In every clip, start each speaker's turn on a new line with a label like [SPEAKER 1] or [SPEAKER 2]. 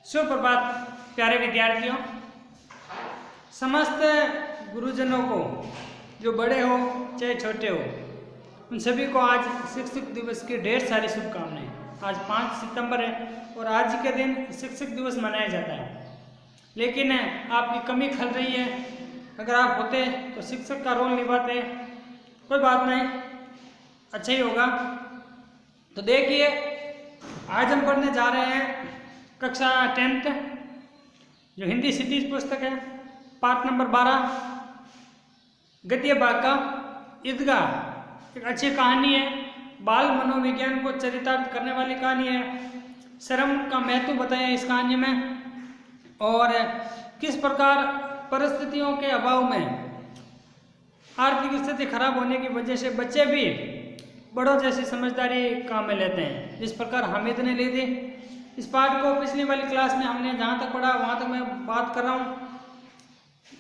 [SPEAKER 1] सुप्रभात प्यारे विद्यार्थियों। समस्त गुरुजनों को, जो बड़े हो चाहे छोटे हो, उन सभी को आज शिक्षक दिवस की ढेर सारी शुभकामनाएं। आज 5 सितंबर है और आज के दिन शिक्षक दिवस मनाया जाता है, लेकिन आपकी कमी खल रही है। अगर आप होते तो शिक्षक का रोल निभाते। कोई बात नहीं, अच्छा ही होगा। तो देखिए, आज हम पढ़ने जा रहे हैं कक्षा 10th जो हिंदी सिटीज पुस्तक है, पाठ नंबर 12 गद्य भाग का ईदगाह। एक अच्छी कहानी है, बाल मनोविज्ञान को चरितार्थ करने वाली कहानी है। शर्म का महत्व बताया इस कहानी में, और किस प्रकार परिस्थितियों के अभाव में, आर्थिक स्थिति खराब होने की वजह से बच्चे भी बड़ों जैसी समझदारी काम में लेते हैं, जिस प्रकार हामिद ने ली थी। इस पाठ को पिछली वाली क्लास में हमने जहाँ तक पढ़ा वहाँ तक मैं बात कर रहा हूँ।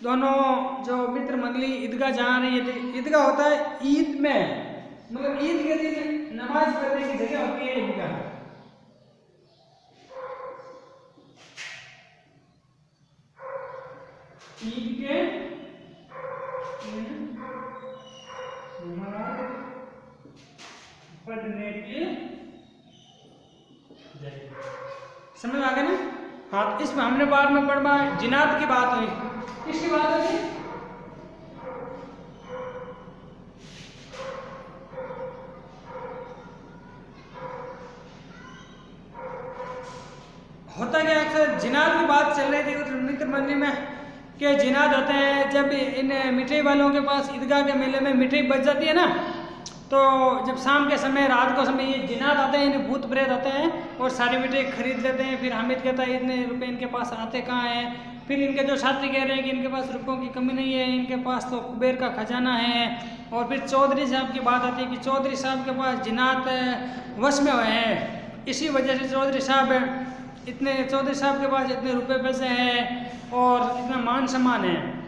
[SPEAKER 1] दोनों जो मित्र मंडली ईदगाह जा रही है। ईदगाह होता है ईद में, मतलब ईद के दिन नमाज पढ़ने की जगह होती है ईदगाह। ईद के नमाज पढ़ने की समझ में आ गया ना? हाँ, इसमें हमने बाद में पढ़ा जिनात की बात हुई। किसकी बात हुई? होता क्या, अक्सर जिनात की बात चल रही थी मित्र मंडली में कि जिनात होते हैं जब इन मिठाई वालों के पास ईदगाह के मेले में मिठाई बच जाती है ना, तो जब शाम के समय, रात को समय, ये जिनात आते हैं, इन्हें भूत प्रेत आते हैं और सारी मिठाई खरीद लेते हैं। फिर हामिद कहता है इतने रुपए इनके पास आते कहाँ हैं? फिर इनके जो साथी कह रहे हैं कि इनके पास रुपयों की कमी नहीं है, इनके पास तो कुबेर का खजाना है। और फिर चौधरी साहब की बात आती है कि चौधरी साहब के पास जिनात वश में हुए हैं, इसी वजह से चौधरी साहब के पास इतने रुपये पैसे हैं और इतना मान सम्मान है।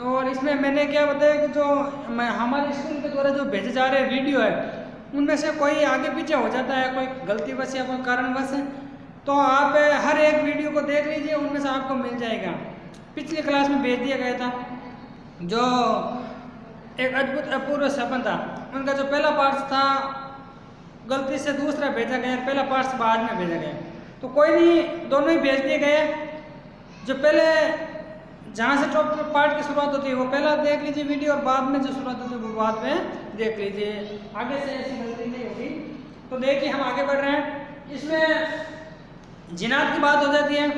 [SPEAKER 1] और इसमें मैंने क्या बताया कि जो हमारे स्कूल के द्वारा जो भेजे जा रहे वीडियो है, उनमें से कोई आगे पीछे हो जाता है, कोई गलतीवश या कोई कारणवश, तो आप हर एक वीडियो को देख लीजिए, उनमें से आपको मिल जाएगा। पिछली क्लास में भेज दिया गया था जो एक अद्भुत अपूर्व सपन था, उनका जो पहला पार्ट था गलती से दूसरा भेजा गया, पहला पार्ट बाद में भेजा गया। तो कोई नहीं, दोनों ही भेज दिए गए। जो पहले जहाँ से टॉप पार्ट की शुरुआत होती है वो पहला देख लीजिए वीडियो, और बाद में जो शुरुआत होती है वो बाद में देख लीजिए। आगे से ऐसी गलती नहीं होगी। तो देखिए, हम आगे बढ़ रहे हैं। इसमें जिनात की बात हो जाती है।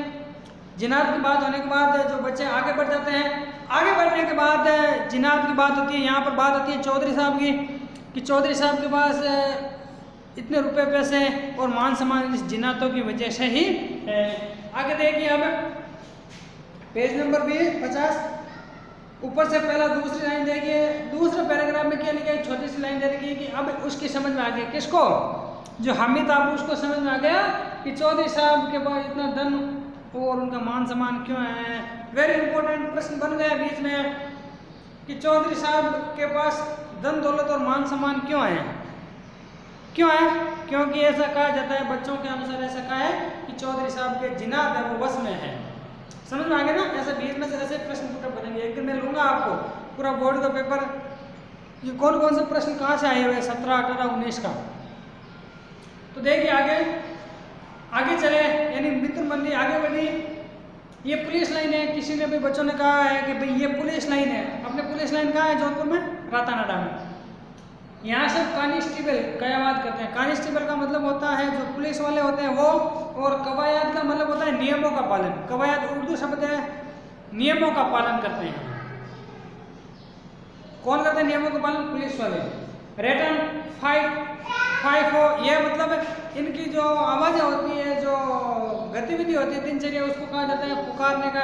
[SPEAKER 1] जिनात की बात होने के बाद जो बच्चे आगे बढ़ जाते हैं, आगे बढ़ने के बाद जिनात की बात होती है। यहाँ पर बात होती है चौधरी साहब की, कि चौधरी साहब के पास इतने रुपये पैसे और मान सम्मान इस जिनातों की वजह से ही है। आगे देखिए, अब पेज नंबर 50, ऊपर से पहला दूसरी लाइन देखिए। दूसरे पैराग्राफ में क्या लिखा है, छोटी सी लाइन दे रखी है कि अब उसकी समझ में आ गया। किसको? जो हामिद आप, उसको समझ में आ गया कि चौधरी साहब के पास इतना धन और उनका मान सम्मान क्यों है। वेरी इंपॉर्टेंट प्रश्न बन गया बीच में कि चौधरी साहब के पास धन दौलत और मान सम्मान क्यों है? क्यों है? क्योंकि ऐसा कहा जाता है, बच्चों के अनुसार ऐसा कहा है कि चौधरी साहब के जिनात है वो वश में है। समझ में आ गया ना? ऐसे बीच में से ऐसे प्रश्न पुटअप बनेंगे। एक दिन मैं लूंगा आपको पूरा बोर्ड का पेपर, ये कौन कौन से प्रश्न कहाँ से आए हुए 17, 18, 19 का। तो देखिए, आगे चले, यानी मित्र मंडली आगे बढ़ी। ये पुलिस लाइन है। किसी ने भी बच्चों ने कहा है कि भाई ये पुलिस लाइन है। अपने पुलिस लाइन कहाँ है? जोधपुर में, रातानाडा में। यहाँ सब कांस्टेबल कयावाद करते हैं। कांस्टेबल का मतलब होता है जो पुलिस वाले होते हैं वो, और कवायद का मतलब होता है नियमों का पालन। कवायद उर्दू शब्द है, नियमों का पालन करते हैं। कौन करते हैं नियमों का पालन? पुलिस वाले। रिटर्न 5 हो, यह मतलब इनकी जो आवाज़ें होती है, जो गतिविधि होती है दिनचर्या, उसको कहा जाता है पुकारने का,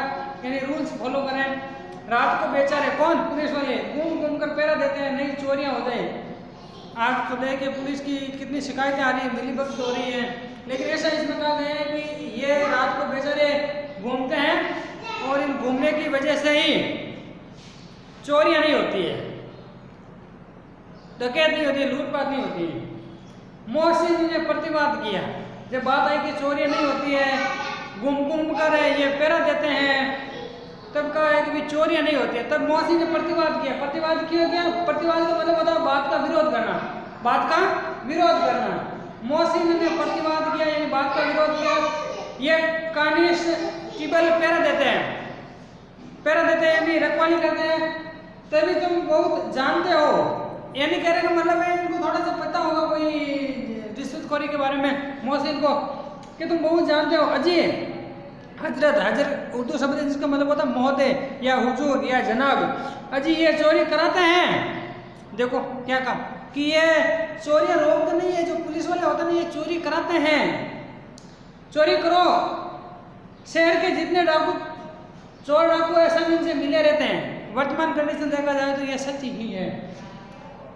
[SPEAKER 1] यानी रूल्स फॉलो करें। रात को बेचारे कौन? पुलिस वाले घूम घूम कर पहरा देते हैं, नहीं चोरियाँ हो जाए। आज तो देखिए पुलिस की कितनी शिकायतें आ रही है, मिलीभगत हो रही है, लेकिन ऐसा इसमें कहा गया है कि ये रात को बेचारे घूमते हैं और इन घूमने की वजह से ही चोरियां नहीं होती है, डकैत नहीं होती है, लूटपाट नहीं होती है। मोहसिन ने प्रतिवाद किया, जब बात आई कि चोरियां नहीं होती है, घूम घूम कर भी चोरियां नहीं होती है। तब मोहसिन ने प्रतिवाद किया। प्रतिवाद क्यों किया? प्रतिवाद का मतलब होता है बात का विरोध करना, बात का विरोध करना। मोहसिन ने प्रतिवाद किया यानी बात का विरोध किया। ये कांस्टेबल पहरा देते हैं, पहरा देते हैं यानी रखवाली करते हैं। तभी तुम बहुत जानते हो, यानी कहने का मतलब है इनको थोड़ा सा पता होगा कोई रिश्वतखोरी के बारे में मोहसिन को, कि तुम बहुत जानते हो। अजी हजरत, हजरत उर्दू शब्द है जिसका मतलब होता है महोदय या हुजूर या जनाब। अजी ये चोरी कराते हैं। देखो क्या कहा कि ये चोरियां रोकते नहीं है, जो पुलिस वाले होते नहीं, ये चोरी कराते हैं। चोरी करो, शहर के जितने डाकू चोर डाकू ऐसा इनसे मिले रहते हैं। वर्तमान कंडीशन देखा जाए तो ये सच ही है।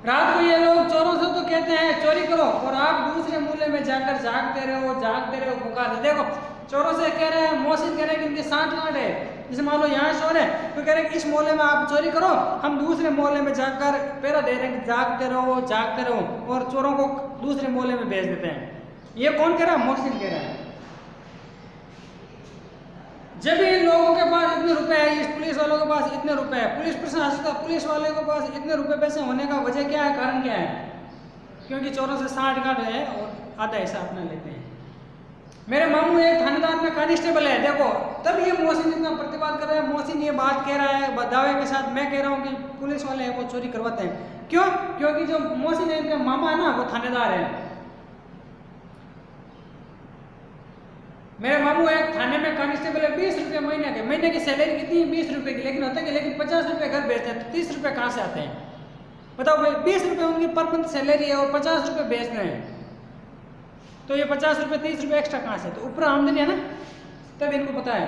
[SPEAKER 1] रात को ये लोग चोरों से तो कहते हैं चोरी करो, और आप दूसरे मूल्य में जाकर जागते रहो पुकारते। देखो चोरों से कह रहे हैं, मोहसिन कह रहे हैं कि इनके 60 गांठ है। जैसे मान लो यहाँ चोर है तो कह रहे हैं इस मोहल्ले में आप चोरी करो, हम दूसरे मोहल्ले में जाकर पहरा दे रहे हैं, जागते रहो, और चोरों को दूसरे मोहल्ले में भेज देते हैं। ये कौन कह रहा है? मोहसिन कह रहा है। जब इन लोगों के पास इतने रुपए है, इस पुलिस वालों के पास इतने रुपए है, पुलिस प्रशासन का पुलिस वाले के पास इतने रुपए पैसे होने का वजह क्या है, कारण क्या है? क्योंकि चोरों से 60 गांठ है और आधा हिस्सा अपना लेते हैं। मेरे मामू एक थानेदार में कांस्टेबल है। देखो तब ये मोहसिन इतना प्रतिवाद कर रहा है। मोहसिन ये बात कह रहा है दावे के साथ, मैं कह रहा हूँ कि पुलिस वाले हैं वो चोरी करवाते हैं। क्यों? क्योंकि जो मोहसिन है इनका मामा है ना, वो थानेदार है। मेरे मामू एक थाने में कांस्टेबल है, 20 रुपये महीने की सैलरी कितनी है? 20 रुपये की। लेकिन होता है कि लेकिन 50 रुपये घर बेचते हैं, तो 30 रुपये कहाँ से आते हैं? बताओ भाई, 20 रुपये उनकी पर मंथ सैलरी है और 50 रुपये बेच रहे हैं, तो ये 50 रुपये 30 रुपये एक्स्ट्रा कहाँ से? तो ऊपर आमदनी है ना, तब इनको पता है।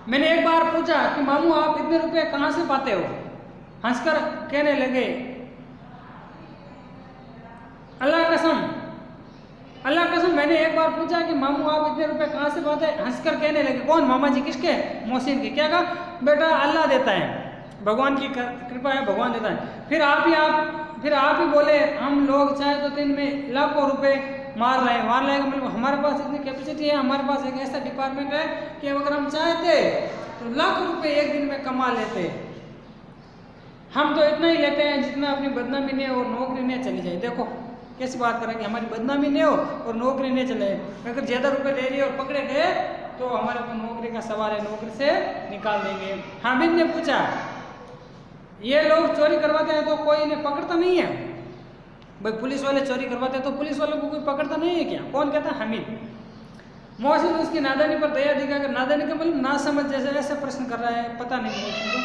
[SPEAKER 1] मैंने एक बार पूछा कि मामू आप इतने रुपये कहाँ से पाते हो? हंसकर कहने लगे, अल्लाह कसम मैंने एक बार पूछा कि मामू आप इतने रुपए कहाँ से पाते हैं? हंसकर कहने लगे। कौन? मामा जी। किसके? मोहसिन के। क्या कहा? बेटा अल्लाह देता है, भगवान की कृपा है, भगवान देता है। फिर आप ही बोले हम लोग चाहे तो दिन में लाखों रुपए मार रहे हैं मतलब हमारे पास इतनी कैपेसिटी है, हमारे पास एक ऐसा डिपार्टमेंट है कि अगर हम चाहते तो लाखों रुपए एक दिन में कमा लेते। हम तो इतना ही लेते हैं जितना अपनी बदनामी ने और नौकरी ने चली जाए। देखो कैसी बात करें कि हमारी बदनामी नहीं हो और नौकरी नहीं चले। अगर ज़्यादा रुपए ले रही और पकड़े गए तो हमारे को नौकरी का सवाल है, नौकरी से निकाल देंगे। हामिद ने पूछा ये लोग चोरी करवाते हैं तो कोई इन्हें पकड़ता नहीं है? भाई पुलिस वाले चोरी करवाते हैं तो पुलिस वालों को कोई पकड़ता नहीं है क्या? कौन कहता है? हामिद। मोहसिन उसकी नादानी पर दया दिखाकर, नादानी का मतलब ना समझ जैसे ऐसे प्रश्न कर रहा है, पता नहीं मोहसिन को।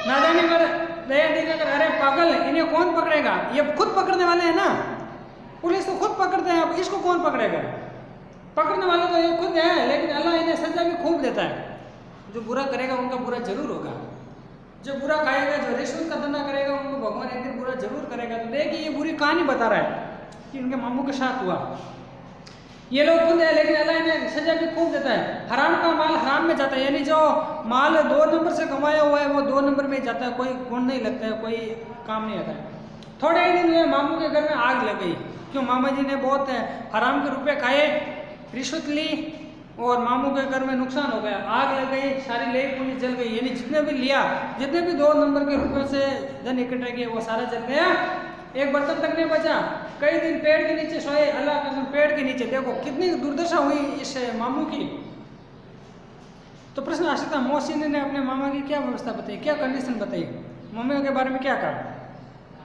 [SPEAKER 1] नादानी पर दया दिखाकर, अरे पागल इन्हें कौन पकड़ेगा? ये खुद पकड़ने वाले हैं ना, पुलिस तो खुद पकड़ते हैं, अब इसको कौन पकड़ेगा? पकड़ने वाले तो ये खुद है, लेकिन अल्लाह इन्हें सजा भी खूब देता है। जो बुरा करेगा उनका बुरा जरूर होगा, जो बुरा खाएगा, जो रिश्वत का धंधा करेगा उनको भगवान एक दिन बुरा जरूर करेगा। तो देखिए ये बुरी कहानी बता रहा है कि उनके मामू के साथ हुआ। ये लोग खुद है लेकिन अल्लाह इन्हें सजा भी खूब देता है। हराम का माल हराम में जाता है, यानी जो माल 2 नंबर से कमाया हुआ है वो 2 नंबर में जाता है, कोई गुण नहीं लगता है, कोई काम नहीं आता है। थोड़े ही दिन हुए मामू के घर में आग लग गई। क्यों? मामा जी ने बहुत हराम के रुपए खाए, रिश्वत ली और मामू के घर में नुकसान हो गया, आग लग गई, सारी लेई पूरी जल गई। यानी जितने भी लिया, जितने भी 2 नंबर के रुपए से धन इकट्ठा किए वो सारा जल गया, एक बर्तन तक नहीं बचा। कई दिन पेड़ के नीचे सोए, अल्लाह कसम पेड़ के नीचे। देखो कितनी दुर्दशा हुई इस मामू की। तो प्रश्न आ सकता है मोहसिन ने अपने मामा की क्या व्यवस्था बताई, क्या कंडीशन बताई, मम्मी के बारे में क्या कहा?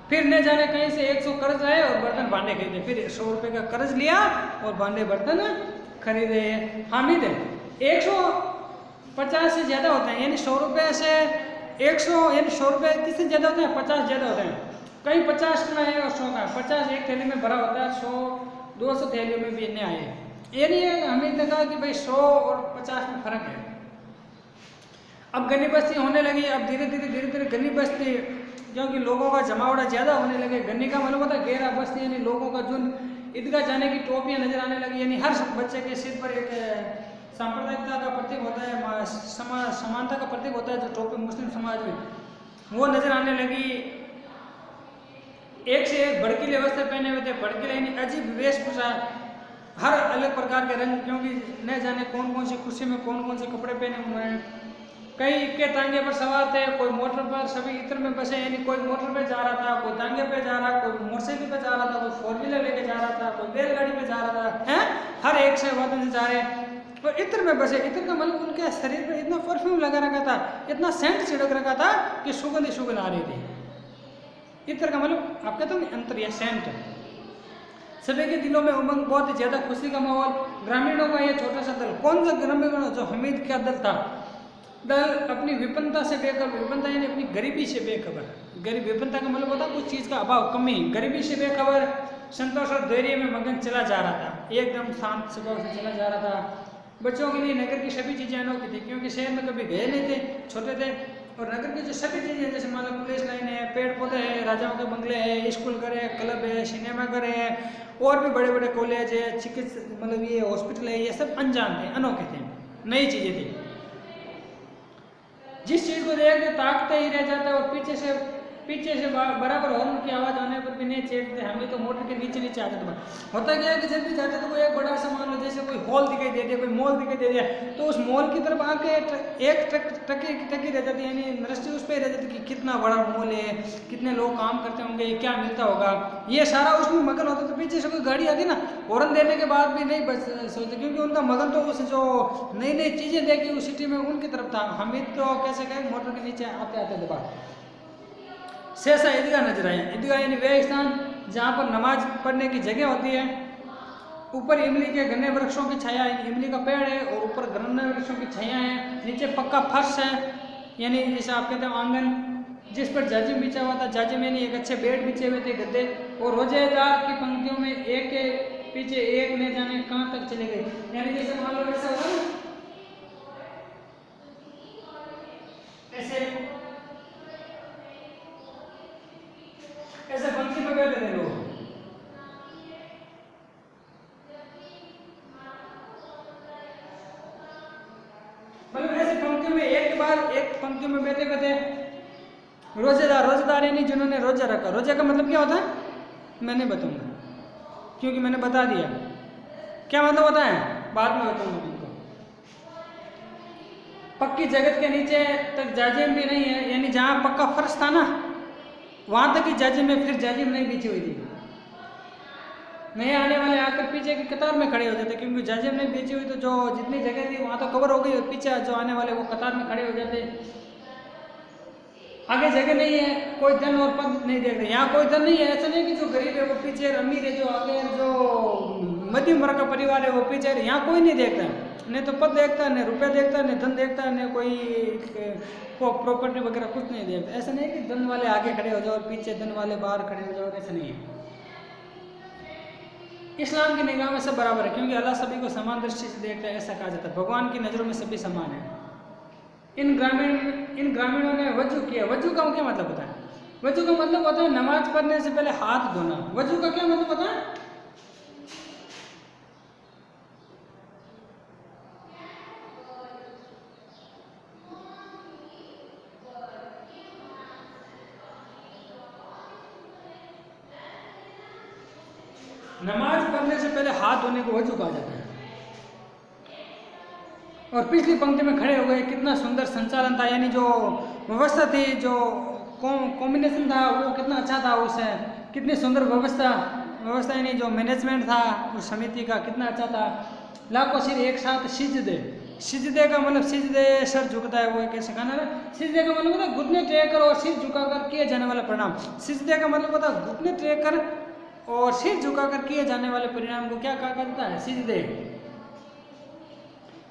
[SPEAKER 1] फिर न जाने कहीं से 100 कर्ज लाए और बर्तन भांडे खरीदे, फिर 100 रुपये का कर्ज लिया और भांडे बर्तन खरीदे। हामिद 150 से ज़्यादा होते हैं, यानी 100 रुपये से 100, यानी 100 रुपये किससे ज़्यादा होते हैं? 50 ज़्यादा होते हैं। कहीं 50 का है और 100 का। 50 एक थैली में भरा होता है, 100 200 थैलियों में भी इतने आए। ये नहीं है हामिद ने कहा कि भाई 100 और 50 में फ़र्क है। अब गन्नी बस्ती होने लगी, अब धीरे धीरे गन्नी बस्ती, क्योंकि लोगों का जमावड़ा ज़्यादा होने लगे। गन्नी का मतलब होता है गहरा बस्ती, यानी लोगों का जुन ईदगाह जाने की टोपियाँ नजर आने लगी, यानी हर बच्चे के सिर पर एक सांप्रदायिकता का प्रतीक होता है, समानता का प्रतीक होता है जो टोपी मुस्लिम समाज में, वो नजर आने लगी। एक से एक भड़कीले वस्त्र पहने हुए थे, भड़कीले यानी अजीब वेशभूषा, हर अलग प्रकार के रंग, क्योंकि न जाने कौन कौन सी खुशी में कौन कौन से कपड़े पहने हुए हैं। कई के तांगे पर सवार थे, कोई मोटर पर, सभी इत्र में बसे, यानी कोई मोटर पे जा रहा था, कोई तांगे पे जा रहा, कोई मोटरसाइकिल पे जा रहा था, कोई फोर व्हीलर लेके जा रहा था, कोई बैलगाड़ी पे जा रहा था, हैं, हर एक से वतन से जा रहे। और इत्र में बसे, इत्र का मतलब उनके शरीर पे इतना परफ्यूम लगा रखा था, इतना सेंट छिड़क रखा था कि सुगंध ही सुगंध आ रही थी। इत्र का मतलब आप कहते हो ना अंतर या सेंट। सभी के दिलों में उमंग, बहुत ही ज्यादा खुशी का माहौल। ग्रामीणों का यह छोटा सा दल, कौन सा ग्रामीण, जो हमीद का दल था, दल अपनी विपन्नता से बेखबर, विपन्नता यानी अपनी गरीबी से बेखबर, गरीब विपन्नता का मतलब होता है कुछ चीज का अभाव, कमी, गरीबी से बेखबर, संतोष और धैर्य में मगन चला जा रहा था, एकदम शांत स्वभाव से चला जा रहा था। बच्चों के लिए नगर की सभी चीजें अनोखी थी, क्योंकि शहर में कभी गए नहीं थे, छोटे थे, और नगर की जो सभी चीजें, जैसे मान लो पुलिस लाइन है, पेड़ पौधे हैं, राजाओं के बंगले हैं, स्कूल घर है, क्लब है, सिनेमा घर है, और भी बड़े बड़े कॉलेज है, चिकित्सा मतलब ये हॉस्पिटल है, ये सब अनजान थे, अनोखे थे, नई चीजें थी। जिस चीज को देख के ताकते ही रह जाता है, और पीछे से बराबर हॉर्न की आवाज होने पर भी नहीं चेतते, हमें तो मोटर के नीचे नीचे आ जाते हैं। होता क्या है कि जब भी जाते तो कोई एक बड़ा सामान हो, जैसे कोई हॉल दिखाई दे दिया, कोई मॉल दिखाई दे दिया, तो उस मॉल की तरफ आके एक टकी रह जाती है, यानी दृष्टि उस पर रह जाती है कि कितना बड़ा मॉल है, कितने लोग काम करते होंगे, क्या मिलता होगा, ये सारा उसमें मगन होता। तो पीछे से कोई गाड़ी आती ना, हॉर्न देने के बाद भी नहीं बच सोचते, क्योंकि उनका मगन तो उस जो नई नई चीजें देखी उस सिटी में उनकी तरफ था। हमें तो कैसे कहें, मोटर के नीचे आते आते दबा सहसा ईदगाह नजर आए। ईदगाह यानी वह स्थान जहाँ पर नमाज पढ़ने की जगह होती है। ऊपर इमली के घने वृक्षों की छाया है, इमली का पेड़ है, और ऊपर घने वृक्षों की छाया है, नीचे पक्का फर्श है, यानी जैसे आप कहते हो आंगन, जिस पर जाजिम बिछा हुआ था। जाजिम यानी एक अच्छे बेड बिछे हुए थे, गद्दे, और रोजेदार की पंक्तियों में एक के पीछे एक ने जाने कहाँ तक चले गए, यानी जैसे मान लो ऐसा होगा ना, ऐसे पंक्ति में बैठे थे लोग। मतलब ऐसे पंक्ति में एक के बाद एक पंक्ति में बैठे बैठे रोजेदार यानी जिन्होंने रोजा रखा। रोजा का मतलब क्या होता है मैं नहीं बताऊंगा, क्योंकि मैंने बता दिया क्या मतलब होता है, बाद में बताऊंगा तुमको। पक्की जगत के नीचे तक जाजिम भी नहीं है, यानी जहाँ पक्का फर्श था ना वहां तक ही जाजिम में फिर जाजिम नहीं बिछी हुई थी। नए आने वाले आकर पीछे की कतार में खड़े हो जाते, क्योंकि जाजिम नहीं बिछी हुई तो जो जितनी जगह थी वहां तो कवर हो गई, और पीछे जो आने वाले वो कतार में खड़े हो जाते। आगे जगह नहीं है, कोई धन और पद नहीं देख रहे, यहाँ कोई धन नहीं है। ऐसा नहीं कि जो गरीब है वो पीछे, अमीर है जो आगे, जो मध्यम वर्ग का परिवार है वो पीछे, यहाँ कोई नहीं देखता है, नहीं तो पद देखता है, नहीं रुपया देखता है, नहीं धन देखता है, नहीं कोई प्रॉपर्टी वगैरह कुछ नहीं देखता। ऐसा नहीं कि धन वाले आगे खड़े हो जाओ और पीछे धन वाले बाहर खड़े हो जाओ, ऐसा नहीं है। इस्लाम की निगाह में सब बराबर है, क्योंकि अल्लाह सभी को समान दृष्टि से देखता है, ऐसा कहा जाता है। भगवान की नज़रों में सभी समान है। इन ग्रामीणों ने वजू किया। वजू का क्या मतलब होता है? वजू का मतलब होता है नमाज पढ़ने से पहले हाथ धोना। वजू का क्या मतलब होता है? नमाज पढ़ने से पहले हाथ धोने को वजू कहा जाता है। और पिछली पंक्ति में खड़े हो गए, कितना सुंदर संचालन था, यानी जो व्यवस्था थी, जो कॉम्बिनेशन था वो कितना अच्छा था, उससे कितनी सुंदर व्यवस्था यानी जो मैनेजमेंट था उस समिति का कितना अच्छा था। लाखों सिर एक साथ सिजदे का मतलब सिजदे सर झुकता है, वो कैसे कहना है। सिजदे का मतलब होता है घुटने टेक कर और सिर झुकाकर किए जाने वाला परिणाम। सिजदे का मतलब होता है घुटने टेक कर और सिर झुकाकर किए जाने वाले परिणाम को क्या कहा जाता है? सिजदे।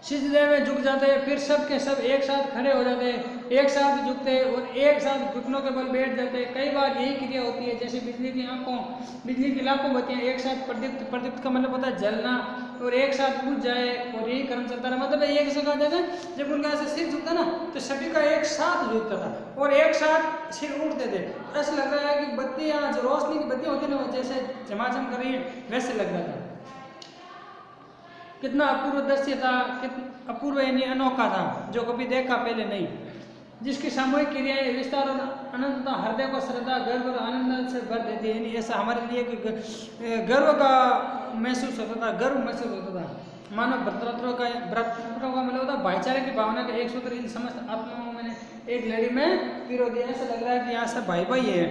[SPEAKER 1] सिजदे में झुक जाते, फिर सब के सब एक साथ खड़े हो जाते, एक साथ झुकते और एक साथ घुटनों के बल बैठ जाते। कई बार यही क्रिया होती है, जैसे बिजली की लाखों बत्तियां एक साथ प्रदीप्त का मतलब होता है जलना, और एक साथ बुझ जाए, और यही क्रम चलता रहा। मतलब एक से कहा जाता है जब उनका ऐसे सिर झुकता ना तो सभी का एक साथ झुकता था और एक साथ सिर उठते थे। ऐसा लग रहा है कि बत्तियां, जो रोशनी की बत्तियां होती है ना, जैसे झमाझम कर रही है, वैसे लग रहा था। कितना अपूर्व दृश्य था, कितना अपूर्व यानी अनोखा था, जो कभी देखा पहले नहीं। जिसकी सामूहिक क्रियाएं विस्तार और अनंतता हृदय को श्रद्धा, गर्व और आनंद से भर देती है। यानी ऐसा हमारे लिए गर्व का महसूस होता था, गर्व महसूस होता था। मानव भ्रातृत्व का मतलब होता है भाईचारे की भावना का एक सूत्र इन समस्त आत्माओं में एक लड़ी में पिरो दिया। ऐसा लग रहा है कि यहाँ सब भाई भाई है।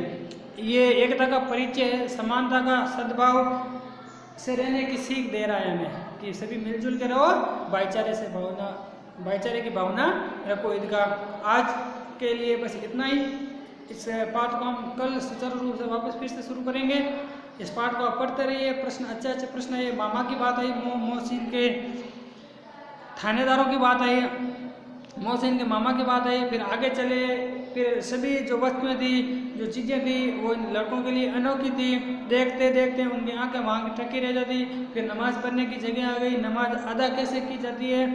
[SPEAKER 1] ये एकता का परिचय है, समानता का सद्भाव से रहने की सीख दे रहा है हमें कि सभी मिलजुल के रहो, भाईचारे की भावना रखो। ईदगाह आज के लिए बस इतना ही। इस पाठ को हम कल सुचारू रूप से वापस फिर से शुरू करेंगे। इस पाठ को आप पढ़ते रहिए। प्रश्न अच्छे प्रश्न है। मामा की बात आई, मोहसिन के थानेदारों की बात आई, मोहसिन के मामा की बात आई, फिर आगे चले, फिर सभी जो वस्तुएं थी, जो चीज़ें थी, वो इन लड़कों के लिए अनोखी थी। देखते देखते उनकी आंखें वहाँ की टकी रह जाती। फिर नमाज पढ़ने की जगह आ गई। नमाज अदा कैसे की जाती है,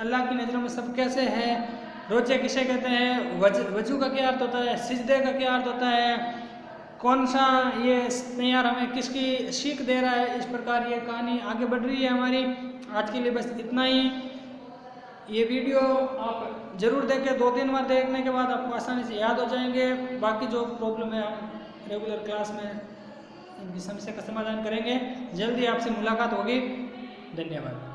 [SPEAKER 1] अल्लाह की नज़रों में सब कैसे है, रोजे किसे कहते हैं, वजू का क्या अर्थ होता है, सिजदे का क्या अर्थ होता है, कौन सा ये तैयार हमें किसकी सीख दे रहा है। इस प्रकार ये कहानी आगे बढ़ रही है हमारी। आज के लिए बस इतना ही। ये वीडियो आप ज़रूर देखें। 2-3 बार देखने के बाद आपको आसानी से याद हो जाएंगे। बाकी जो प्रॉब्लम है हम रेगुलर क्लास में इनकी समस्या का समाधान करेंगे। जल्दी आपसे मुलाकात होगी। धन्यवाद।